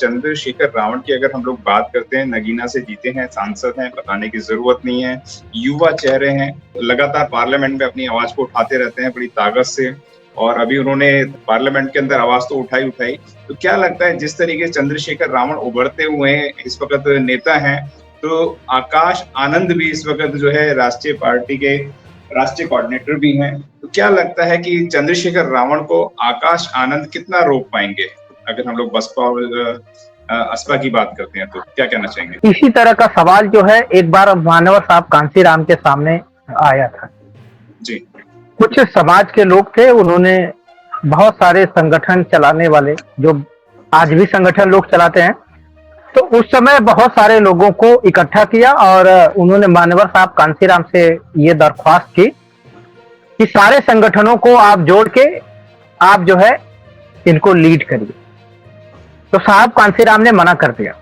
चंद्रशेखर रावण की अगर हम लोग बात करते हैं, नगीना से जीते हैं, सांसद हैं, बताने की जरूरत नहीं है, युवा चेहरे हैं, लगातार पार्लियामेंट में अपनी आवाज को उठाते रहते हैं बड़ी ताकत से, और अभी उन्होंने पार्लियामेंट के अंदर आवाज तो उठाई। तो क्या लगता है जिस तरीके से चंद्रशेखर रावण उभरते हुए इस वक्त नेता हैं, तो आकाश आनंद भी इस वक्त जो है राष्ट्रीय पार्टी के राष्ट्रीय कोऑर्डिनेटर भी हैं, तो क्या लगता है कि चंद्रशेखर रावण को आकाश आनंद कितना रोक पाएंगे? अगर हम लोग बसपा और असपा की बात करते हैं तो क्या कहना चाहेंगे? इसी तरह का सवाल जो है एक बार मानवर साहब कांसीराम के सामने आया था जी। कुछ समाज के लोग थे, उन्होंने बहुत सारे संगठन चलाने वाले, जो आज भी संगठन लोग चलाते हैं, तो उस समय बहुत सारे लोगों को इकट्ठा किया और उन्होंने मानवर साहब कांसीराम से ये दरख्वास्त की कि सारे संगठनों को आप जोड़ के आप जो है इनको लीड करिए। तो साहब कांसीराम ने मना कर दिया,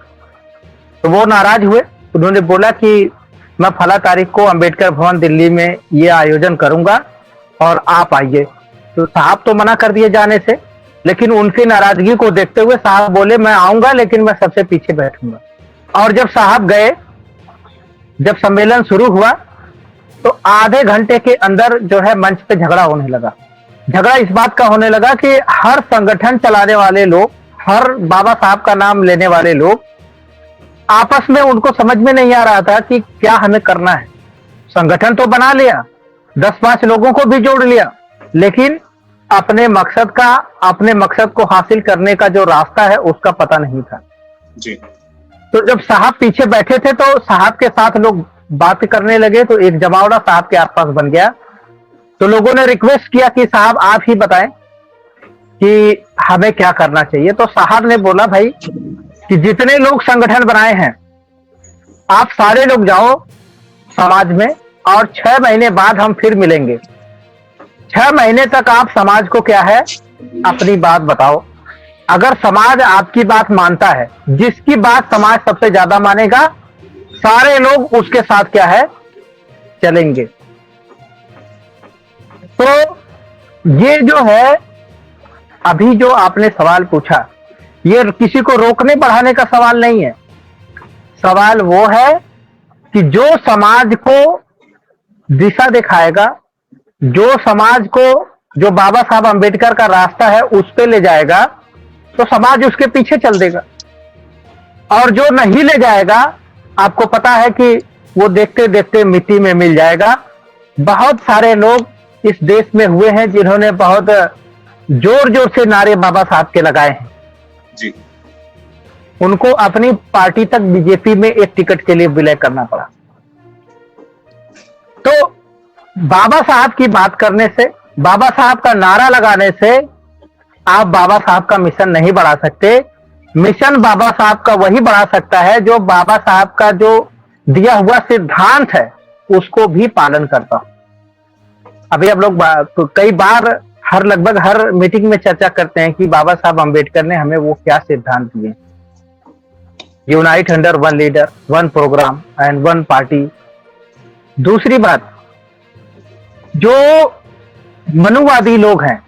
तो वो नाराज हुए। उन्होंने बोला कि मैं फला तारीख को अंबेडकर भवन दिल्ली में ये आयोजन करूंगा और आप आइए। तो साहब तो मना कर दिए जाने से, लेकिन उनकी नाराजगी को देखते हुए साहब बोले मैं आऊंगा लेकिन मैं सबसे पीछे बैठूंगा। और जब साहब गए, जब सम्मेलन शुरू हुआ, तो आधे घंटे के अंदर जो है मंच पे झगड़ा होने लगा। झगड़ा इस बात का होने लगा कि हर संगठन चलाने वाले लोग, हर बाबा साहब का नाम लेने वाले लोग आपस में, उनको समझ में नहीं आ रहा था कि क्या हमें करना है। संगठन तो बना लिया, 10-5 लोगों को भी जोड़ लिया, लेकिन अपने मकसद को हासिल करने का जो रास्ता है उसका पता नहीं था जी। तो जब साहब पीछे बैठे थे तो साहब के साथ लोग बात करने लगे, तो एक जमावड़ा साहब के आसपास बन गया। तो लोगों ने रिक्वेस्ट किया कि साहब आप ही बताएं कि हमें क्या करना चाहिए। तो साहब ने बोला भाई कि जितने लोग संगठन बनाए हैं आप सारे लोग जाओ समाज में, और 6 महीने बाद हम फिर मिलेंगे। 6 महीने तक आप समाज को क्या है अपनी बात बताओ। अगर समाज आपकी बात मानता है, जिसकी बात समाज सबसे ज्यादा मानेगा, सारे लोग उसके साथ क्या है चलेंगे। तो ये जो है अभी जो आपने सवाल पूछा, ये किसी को रोकने बढ़ाने का सवाल नहीं है। सवाल वो है कि जो समाज को दिशा दिखाएगा, जो समाज को, जो बाबा साहब अंबेडकर का रास्ता है उस पे ले जाएगा, तो समाज उसके पीछे चल देगा। और जो नहीं ले जाएगा, आपको पता है कि वो देखते देखते मिट्टी में मिल जाएगा। बहुत सारे लोग इस देश में हुए हैं जिन्होंने बहुत जोर जोर से नारे बाबा साहब के लगाए हैं जी। उनको अपनी पार्टी तक बीजेपी में एक टिकट के लिए विलय करना पड़ा। तो बाबा साहब की बात करने से, बाबा साहब का नारा लगाने से आप बाबा साहब का मिशन नहीं बढ़ा सकते। मिशन बाबा साहब का वही बढ़ा सकता है जो बाबा साहब का जो दिया हुआ सिद्धांत है उसको भी पालन करता हो। अभी हम लोग कई बार लगभग हर मीटिंग में चर्चा करते हैं कि बाबा साहब अंबेडकर ने हमें वो क्या सिद्धांत दिए। Unite under one leader, one programme and one party. दूसरी बात, जो मनुवादी लोग हैं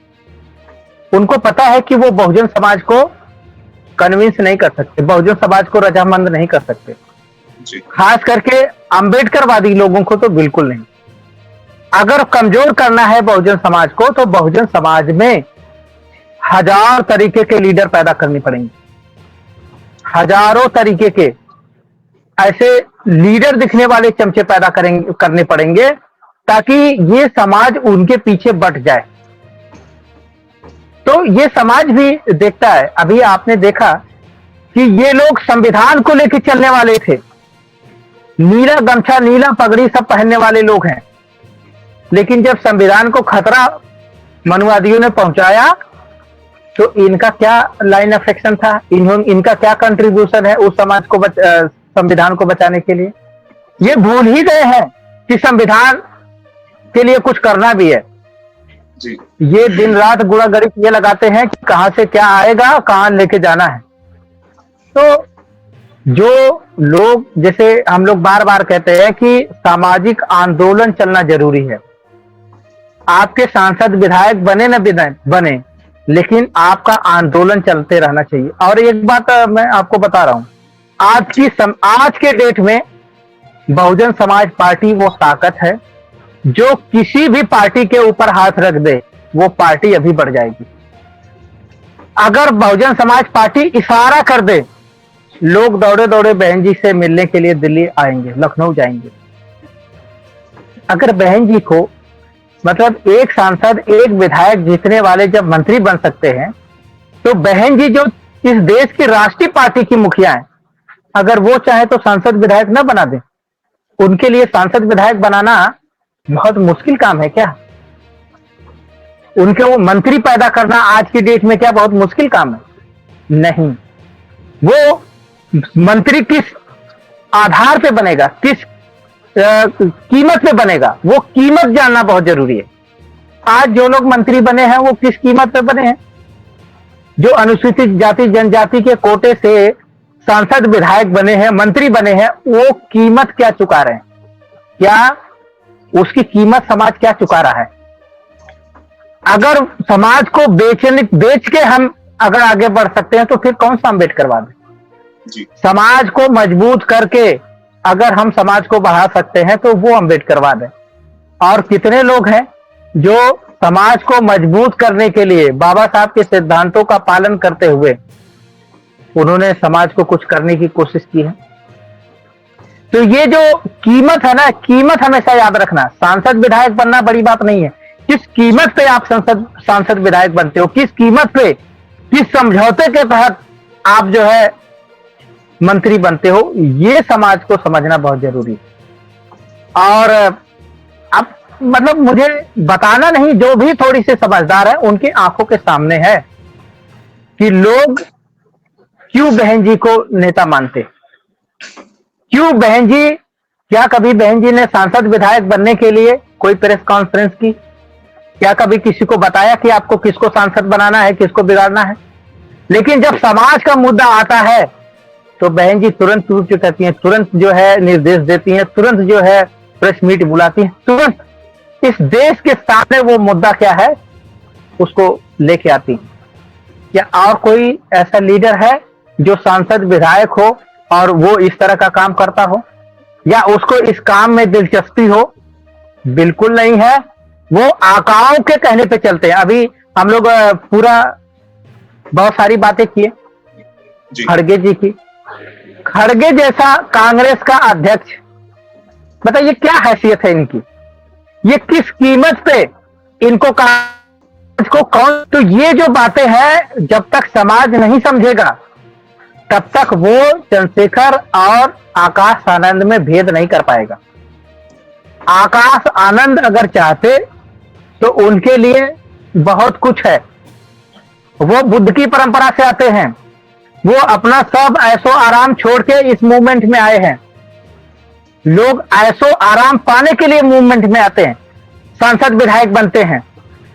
उनको पता है कि वो बहुजन समाज को कन्विंस नहीं कर सकते, बहुजन समाज को रजामंद नहीं कर सकते। खास करके अंबेडकरवादी लोगों को तो बिल्कुल नहीं। अगर कमजोर करना है बहुजन समाज को, तो बहुजन समाज में 1000 तरीके के लीडर पैदा करने पड़ेंगे। हजारों तरीके के ऐसे लीडर दिखने वाले चमचे पैदा करने पड़ेंगे ताकि ये समाज उनके पीछे बट जाए। तो ये समाज भी देखता है। अभी आपने देखा कि ये लोग संविधान को लेकर चलने वाले थे, नीला गमछा, नीला पगड़ी सब पहनने वाले लोग हैं, लेकिन जब संविधान को खतरा मनुवादियों ने पहुंचाया तो इनका क्या लाइन ऑफ एक्शन था, इनका क्या कंट्रीब्यूशन है उस समाज को संविधान को बचाने के लिए। ये भूल ही गए हैं कि संविधान के लिए कुछ करना भी है जी। ये दिन रात गुणा गणित ये लगाते हैं कि कहां से क्या आएगा, कहां लेके जाना है। तो जो लोग, जैसे हम लोग बार बार कहते हैं कि सामाजिक आंदोलन चलना जरूरी है। आपके सांसद विधायक बने न बने, लेकिन आपका आंदोलन चलते रहना चाहिए। और एक बात मैं आपको बता रहा हूं, आज के डेट में बहुजन समाज पार्टी वो ताकत है जो किसी भी पार्टी के ऊपर हाथ रख दे वो पार्टी अभी बढ़ जाएगी। अगर बहुजन समाज पार्टी इशारा कर दे, लोग दौड़े दौड़े बहन जी से मिलने के लिए दिल्ली आएंगे, लखनऊ जाएंगे। अगर बहन जी को मतलब एक सांसद एक विधायक जीतने वाले जब मंत्री बन सकते हैं, तो बहन जी जो इस देश की राष्ट्रीय पार्टी की मुखिया है, अगर वो चाहे तो सांसद विधायक न बना दे। उनके लिए सांसद विधायक बनाना बहुत मुश्किल काम है क्या? उनके वो मंत्री पैदा करना आज की डेट में क्या बहुत मुश्किल काम है? नहीं। वो मंत्री किस आधार पे बनेगा, किस कीमत पे बनेगा, वो कीमत जानना बहुत जरूरी है। आज जो लोग मंत्री बने हैं वो किस कीमत पे बने हैं? जो अनुसूचित जाति जनजाति के कोटे से सांसद विधायक बने हैं, मंत्री बने हैं, वो कीमत क्या चुका रहे हैं? क्या उसकी कीमत समाज क्या चुका रहा है? अगर समाज को बेच के हम अगर आगे बढ़ सकते हैं तो फिर कौन सा अम्बेडकरवाद है? समाज को मजबूत करके अगर हम समाज को बढ़ा सकते हैं तो वो अम्बेडकरवाद है। और कितने लोग हैं जो समाज को मजबूत करने के लिए बाबा साहब के सिद्धांतों का पालन करते हुए उन्होंने समाज को कुछ करने की कोशिश की है। तो ये जो कीमत है ना, कीमत हमेशा याद रखना। सांसद विधायक बनना बड़ी बात नहीं है, किस कीमत पे आप सांसद विधायक बनते हो, किस कीमत पे, किस समझौते के तहत आप जो है मंत्री बनते हो, ये समाज को समझना बहुत जरूरी है। और अब मतलब मुझे बताना नहीं, जो भी थोड़ी सी समझदार है उनकी आंखों के सामने है कि लोग क्यों बहन जी को नेता मानते, क्यों बहन जी, क्या कभी बहन जी ने सांसद विधायक बनने के लिए कोई प्रेस कॉन्फ्रेंस की? क्या कभी किसी को बताया कि आपको किसको सांसद बनाना है, किसको बिगाड़ना है? लेकिन जब समाज का मुद्दा आता है तो बहन जी तुरंत टूट करती हैं, तुरंत जो है निर्देश देती हैं, तुरंत जो है प्रेस मीट बुलाती हैं, तुरंत इस देश के सामने वो मुद्दा क्या है उसको लेके आती हैं। क्या और कोई ऐसा लीडर है जो सांसद विधायक हो और वो इस तरह का काम करता हो या उसको इस काम में दिलचस्पी हो? बिल्कुल नहीं है। वो आकाओं के कहने पे चलते हैं। अभी हम लोग पूरा बहुत सारी बातें किए खड़गे जी की। खड़गे जैसा कांग्रेस का अध्यक्ष, बताइए क्या हैसियत है इनकी, ये किस कीमत पे इनको को कौन? तो ये जो बातें हैं जब तक समाज नहीं समझेगा तब तक वो चंद्रशेखर और आकाश आनंद में भेद नहीं कर पाएगा। आकाश आनंद अगर चाहते तो उनके लिए बहुत कुछ है। वो बुद्ध की परंपरा से आते हैं, वो अपना सब ऐशो आराम छोड़ के इस मूवमेंट में आए हैं। लोग ऐशो आराम पाने के लिए मूवमेंट में आते हैं, सांसद विधायक बनते हैं,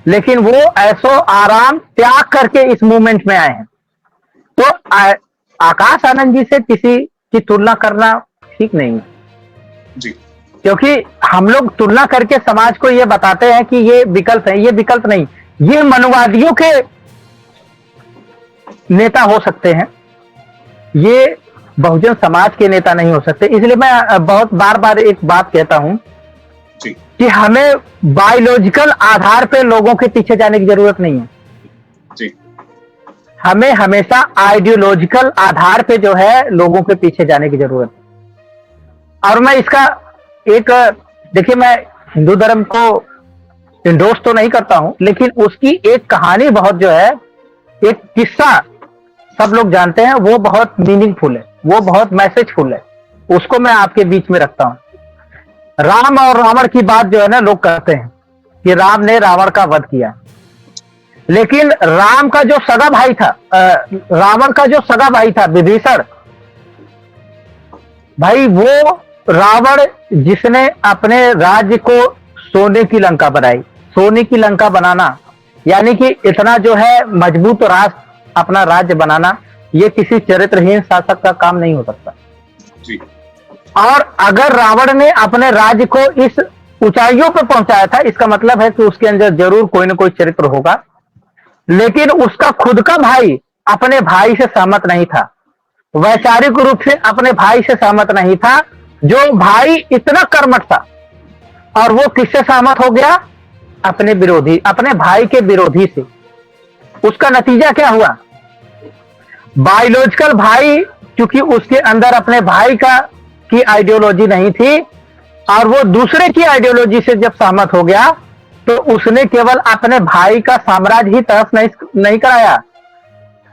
लेकिन वो ऐशो आराम त्याग करके इस मूवमेंट में आए हैं। तो आकाश आनंद जी से किसी की तुलना करना ठीक नहीं है जी, क्योंकि हम लोग तुलना करके समाज को ये बताते हैं कि ये विकल्प है। ये विकल्प नहीं, ये मनुवादियों के नेता हो सकते हैं, ये बहुजन समाज के नेता नहीं हो सकते। इसलिए मैं बहुत बार बार एक बात कहता हूं कि हमें बायोलॉजिकल आधार पे लोगों के पीछे जाने की जरूरत नहीं है जी। हमें हमेशा आइडियोलॉजिकल आधार पे जो है लोगों के पीछे जाने की जरूरत है। और मैं इसका एक, देखिए मैं हिंदू धर्म को इंडोर्स तो नहीं करता हूं, लेकिन उसकी एक कहानी बहुत जो है, एक किस्सा सब लोग जानते हैं, वो बहुत मीनिंगफुल है, वो बहुत मैसेजफुल है, उसको मैं आपके बीच में रखता हूं। राम और रावण की बात जो है ना, लोग कहते हैं कि राम ने रावण का वध किया, लेकिन राम का जो सगा भाई था, रावण का जो सगा भाई था विभीषण भाई, वो रावण जिसने अपने राज्य को सोने की लंका बनाई। सोने की लंका बनाना यानी कि इतना जो है मजबूत राष्ट्र, अपना राज्य बनाना, ये किसी चरित्रहीन शासक का काम नहीं हो सकता जी। और अगर रावण ने अपने राज्य को इस ऊंचाइयों पर पहुंचाया था, इसका मतलब है कि उसके अंदर जरूर कोई ना कोई चरित्र होगा लेकिन उसका खुद का भाई अपने भाई से सहमत नहीं था, वैचारिक रूप से अपने भाई से सहमत नहीं था। जो भाई इतना कर्मठ था, और वो किससे सहमत हो गया? अपने विरोधी, अपने भाई के विरोधी से। उसका नतीजा क्या हुआ? बायोलॉजिकल भाई, क्योंकि उसके अंदर अपने भाई का की आइडियोलॉजी नहीं थी, और वो दूसरे की आइडियोलॉजी से जब सहमत हो गया, तो उसने केवल अपने भाई का साम्राज्य ही तहस नहीं कराया,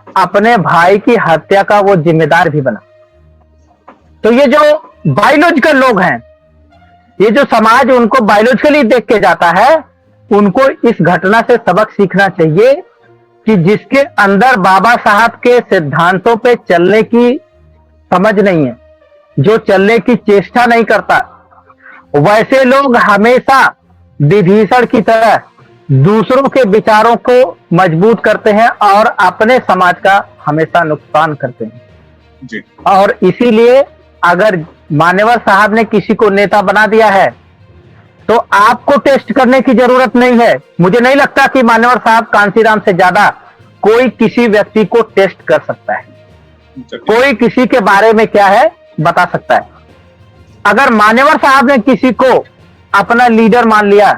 अपने भाई की हत्या का वो जिम्मेदार भी बना। तो ये जो बायोलॉजिकल लोग हैं, ये जो समाज उनको बायोलॉजिकली देख के जाता है, उनको इस घटना से सबक सीखना चाहिए कि जिसके अंदर बाबा साहब के सिद्धांतों पे चलने की समझ नहीं है, जो चलने की चेष्टा नहीं करता, वैसे लोग हमेशा विभीषण की तरह दूसरों के विचारों को मजबूत करते हैं और अपने समाज का हमेशा नुकसान करते हैं जी। और इसीलिए अगर मान्यवर साहब ने किसी को नेता बना दिया है, तो आपको टेस्ट करने की जरूरत नहीं है। मुझे नहीं लगता कि मान्यवर साहब कांसीराम से ज्यादा कोई किसी व्यक्ति को टेस्ट कर सकता है, कोई किसी के बारे में क्या है बता सकता है। अगर मान्यवर साहब ने किसी को अपना लीडर मान लिया,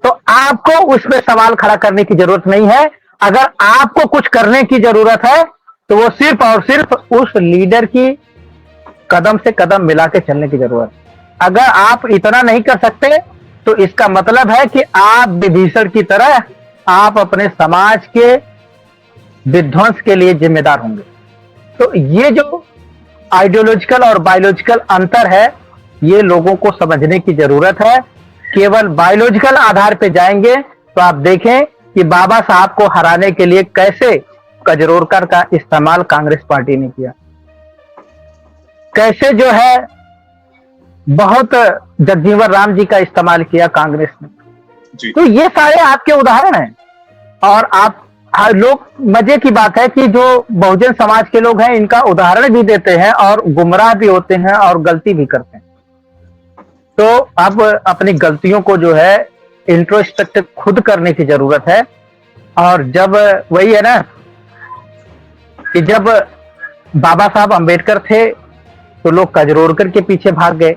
तो आपको उसमें सवाल खड़ा करने की जरूरत नहीं है। अगर आपको कुछ करने की जरूरत है, तो वो सिर्फ और सिर्फ उस लीडर की कदम से कदम मिला के चलने की जरूरत है। अगर आप इतना नहीं कर सकते, तो इसका मतलब है कि आप विभीषण की तरह आप अपने समाज के विध्वंस के लिए जिम्मेदार होंगे। तो ये जो आइडियोलॉजिकल और बायोलॉजिकल अंतर है, ये लोगों को समझने की जरूरत है। केवल बायोलॉजिकल आधार पे जाएंगे तो आप देखें कि बाबा साहब को हराने के लिए कैसे कजरोरकर का इस्तेमाल कांग्रेस पार्टी ने किया, कैसे जो है बहुत जगजीवन राम जी का इस्तेमाल किया कांग्रेस ने जी। तो ये सारे आपके उदाहरण हैं। और आप लोग, मजे की बात है कि जो बहुजन समाज के लोग हैं, इनका उदाहरण भी देते हैं और गुमराह भी होते हैं और गलती भी करते हैं। तो अब अपनी गलतियों को जो है इंट्रोस्पेक्ट खुद करने की जरूरत है। और जब वही है ना कि जब बाबा साहब अंबेडकर थे, तो लोग कजरोरकर के पीछे भाग गए।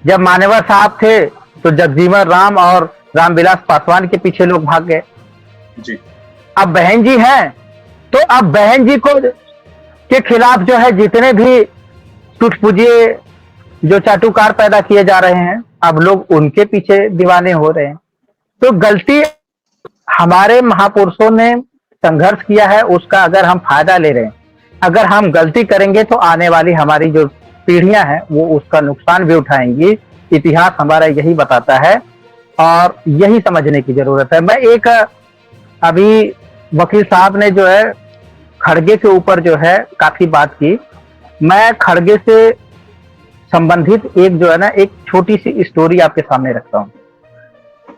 जब मान्यवर साहब थे, तो जगजीवन राम और रामविलास पासवान के पीछे लोग भाग गए जी। अब बहन जी हैं, तो अब बहन जी को के खिलाफ जो है जितने भी टुटपुजिए जो चाटुकार पैदा किए जा रहे हैं, अब लोग उनके पीछे दीवाने हो रहे हैं। तो गलती हमारे महापुरुषों ने संघर्ष किया है, उसका अगर हम फायदा ले रहे हैं, अगर हम गलती करेंगे तो आने वाली हमारी जो पीढ़ियां हैं वो उसका नुकसान भी उठाएंगी। इतिहास हमारा यही बताता है और यही समझने की जरूरत है। मैं एक अभी वकील साहब ने जो है खड़गे के ऊपर जो है काफी बात की, मैं खड़गे से संबंधित एक जो है ना एक छोटी सी स्टोरी आपके सामने रखता हूँ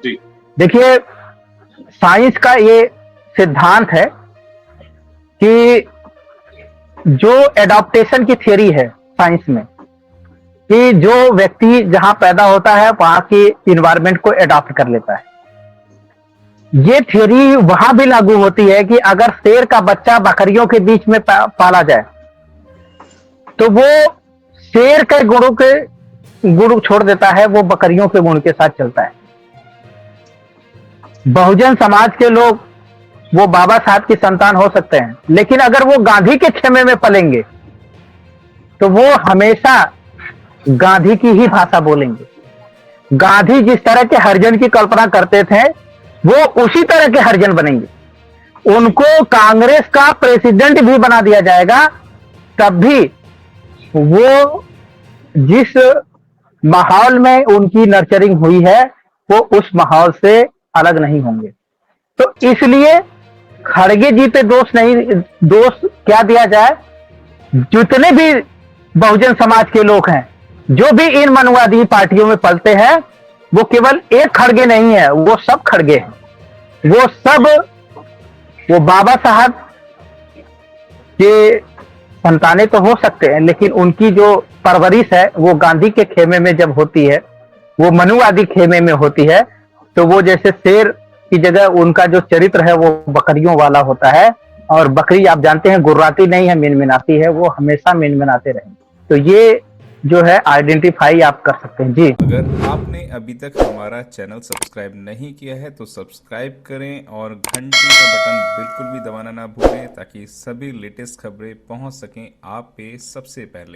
जी। देखिए, साइंस का ये सिद्धांत है कि जो एडॉप्टेशन की थियरी है साइंस में, कि जो व्यक्ति जहां पैदा होता है वहां की इन्वायरमेंट को एडॉप्ट कर लेता है। ये थियरी वहां भी लागू होती है कि अगर शेर का बच्चा बकरियों के बीच में पाला जाए, तो वो शेर के गुण छोड़ देता है, वो बकरियों के गुण के साथ चलता है। बहुजन समाज के लोग वो बाबा साहब की संतान हो सकते हैं, लेकिन अगर वो गांधी के खेमे में पलेंगे, तो वो हमेशा गांधी की ही भाषा बोलेंगे। गांधी जिस तरह के हरिजन की कल्पना करते थे, वो उसी तरह के हरिजन बनेंगे। उनको कांग्रेस का प्रेसिडेंट भी बना दिया जाएगा, तब भी वो जिस माहौल में उनकी नर्चरिंग हुई है, वो उस माहौल से अलग नहीं होंगे। तो इसलिए खड़गे जी पे दोष क्या दिया जाए, जितने भी बहुजन समाज के लोग हैं, जो भी इन मनुवादी पार्टियों में पलते हैं, वो केवल एक खड़गे नहीं है, वो सब खड़गे हैं। वो सब वो बाबा साहब के संतानें तो हो सकते हैं, लेकिन उनकी जो परवरिश है वो गांधी के खेमे में जब होती है, वो मनुवादी खेमे में होती है, तो वो जैसे शेर की जगह उनका जो चरित्र है वो बकरियों वाला होता है। और बकरी आप जानते हैं गुर्राती नहीं है, मिनमिनाती है, वो हमेशा मिनमिनाते रहेंगे। तो ये जो है आइडेंटिफाई आप कर सकते हैं जी। अगर आपने अभी तक हमारा चैनल सब्सक्राइब नहीं किया है तो सब्सक्राइब करें और घंटी का बटन बिल्कुल भी दबाना ना भूलें ताकि सभी लेटेस्ट खबरें पहुंच सकें आप पे सबसे पहले।